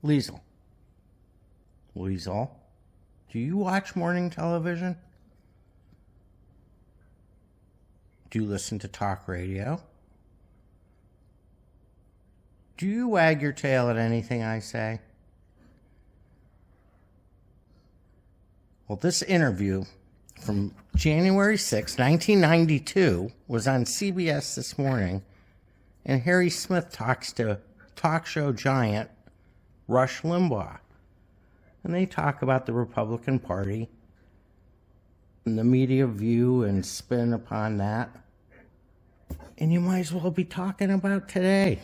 Liesel. Liesel, do you watch morning television? Do you listen to talk radio? Do you wag your tail at anything I say? Well, this interview from January 6, 1992 was on CBS This Morning, and Harry Smith talks to talk show giant Rush Limbaugh. And they talk about the Republican Party and the media view and spin upon that. And you might as well be talking about today.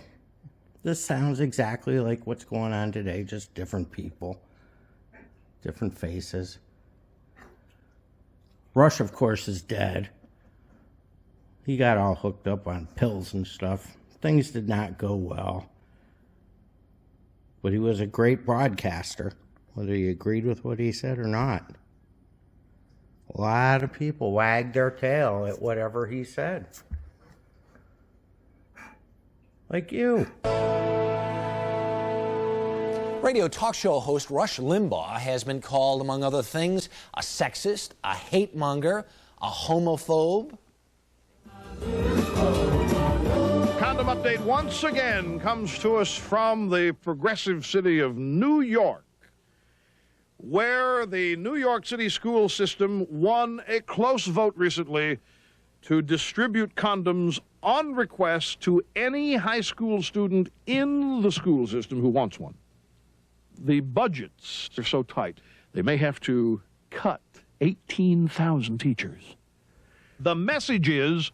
This sounds exactly like what's going on today, just different people, different faces. Rush, of course, is dead. He got all hooked up on pills and stuff. Things did not go well. But he was a great broadcaster, whether you agreed with what he said or not. A lot of people wagged their tail at whatever he said. Like you. Radio talk show host Rush Limbaugh has been called, among other things, a sexist, a hate monger, a homophobe. Condom update once again comes to us from the progressive city of New York, where the New York City school system won a close vote recently to distribute condoms on request to any high school student in the school system who wants one. The budgets are so tight, they may have to cut 18,000 teachers. The message is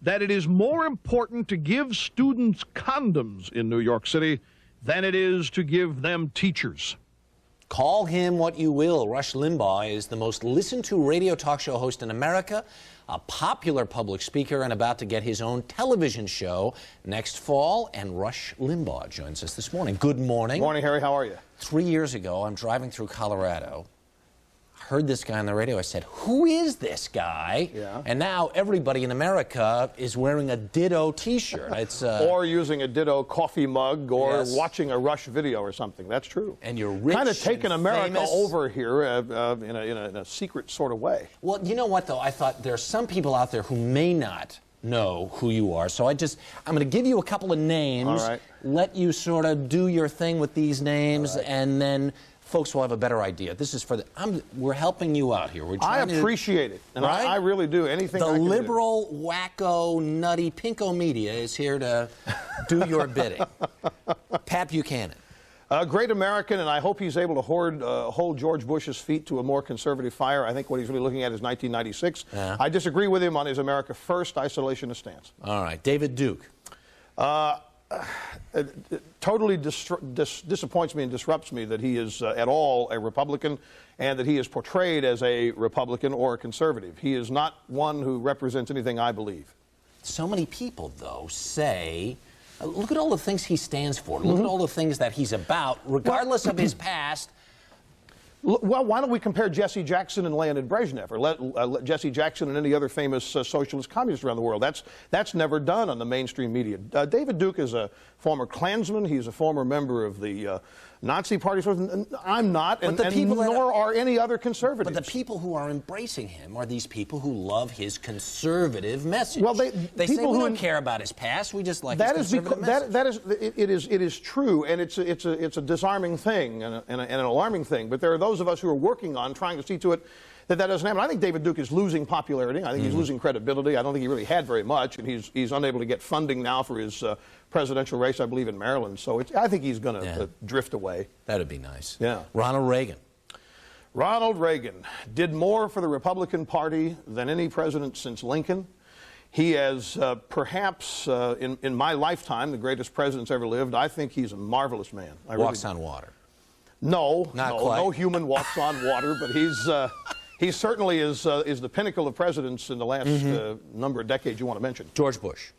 that it is more important to give students condoms in New York City than it is to give them teachers. Call him what you will. Rush Limbaugh is the most listened to radio talk show host in America, a popular public speaker, and about to get his own television show next fall. And Rush Limbaugh joins us this morning. Good morning. Good morning, Harry. How are you? 3 years ago, I'm driving through Colorado. Heard this guy on the radio. I said, who is this guy? Yeah. And now everybody in America is wearing a Ditto T-shirt. It's or using a Ditto coffee mug, or yes, watching a Rush video or something. That's true. And you're rich, kind of taking America famous over here in a secret sort of way. Well, you know what, though? I thought there are some people out there who may not know who you are. So I'm going to give you a couple of names, all right, let you sort of do your thing with these names, right, and then folks will have a better idea. This is for we're helping you out here. We're I trying appreciate it, and right? I really do. Anything the I can liberal, wacko, nutty, pinko media is here to do your bidding. Pat Buchanan. A great American, and I hope he's able to hold George Bush's feet to a more conservative fire. I think what he's really looking at is 1996. I disagree with him on his America First isolationist stance. All right. David Duke. Totally disappoints me and disrupts me that he is at all a Republican, and that he is portrayed as a Republican or a conservative. He is not one who represents anything I believe. So many people, though, say, look at all the things he stands for. Look at all the things that he's about, regardless of his past. Well, why don't we compare Jesse Jackson and Leonid Brezhnev, or let Jesse Jackson and any other famous socialist communist around the world? That's never done on the mainstream media. David Duke is a former Klansman. He's a former member of the Nazi Party. I'm not, and nor are any other conservatives. But the people who are embracing him are these people who love his conservative message. Well, they say we don't care about his past. We just like his conservative message. It is true, and it's a disarming thing and an alarming thing. But there are those of us who are working on trying to see to it that doesn't happen. I think David Duke is losing popularity. I think he's losing credibility. I don't think he really had very much, and he's unable to get funding now for his presidential race, I believe, in Maryland. So I think he's going to drift away. That would be nice. Yeah. Ronald Reagan. Ronald Reagan did more for the Republican Party than any president since Lincoln. He is perhaps, in my lifetime, the greatest president's ever lived. I think he's a marvelous man. Walks on water. No, Not quite. No human walks on water, but he certainly is the pinnacle of presidents in the last number of decades you want to mention. George Bush.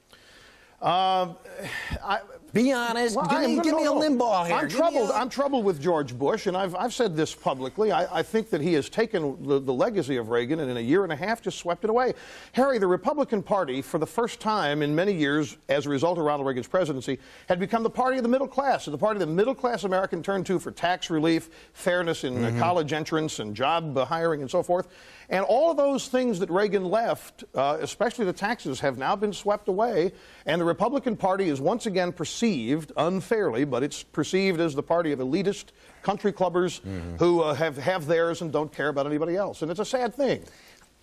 Be honest. Well, give me a Limbaugh here. I'm troubled with George Bush, and I've said this publicly. I think that he has taken the legacy of Reagan and in a year and a half just swept it away. Harry, the Republican Party, for the first time in many years, as a result of Ronald Reagan's presidency, had become the party of the middle class, the party the middle-class American turned to for tax relief, fairness in college entrance and job hiring and so forth. And all of those things that Reagan left, especially the taxes, have now been swept away. And the Republican Party is once again perceived, unfairly, but it's perceived as the party of elitist country clubbers who have theirs and don't care about anybody else. And it's a sad thing.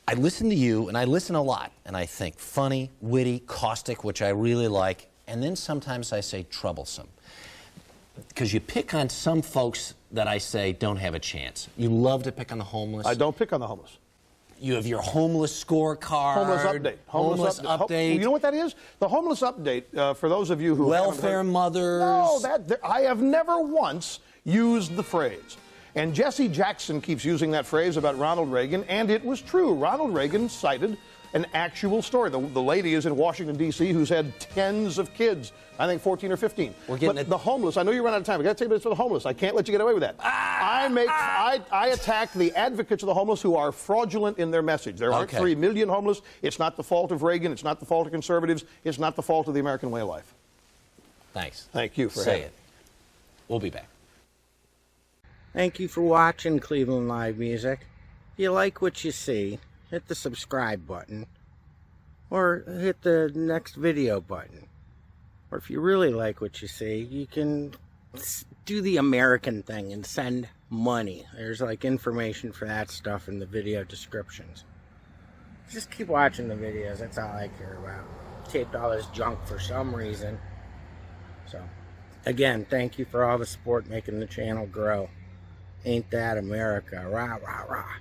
I listen to you, and I listen a lot, and I think funny, witty, caustic, which I really like, and then sometimes I say troublesome. Because you pick on some folks that I say don't have a chance. You love to pick on the homeless. I don't pick on the homeless. You have your homeless scorecard. Homeless update. Homeless update. You know what that is? The homeless update, for those of you who welfare mothers. No, I have never once used the phrase. And Jesse Jackson keeps using that phrase about Ronald Reagan, and it was true. Ronald Reagan cited an actual story. The lady is in Washington, D.C., who's had tens of kids, I think 14 or 15. We're getting but the homeless, I know you run out of time. I got to tell you this for the homeless. I can't let you get away with that. I attack the advocates of the homeless who are fraudulent in their message. There aren't 3 million homeless. It's not the fault of Reagan. It's not the fault of conservatives. It's not the fault of the American way of life. Thanks. Thank you for Say having it. We'll be back. Thank you for watching Cleveland Live Music. If you like what you see, hit the subscribe button or hit the next video button. Or if you really like what you see, you can do the American thing and send money. There's like information for that stuff in the video descriptions. Just keep watching the videos. That's all I care about. Taped all this junk for some reason. So, again, thank you for all the support making the channel grow. Ain't that America? Rah, rah, rah.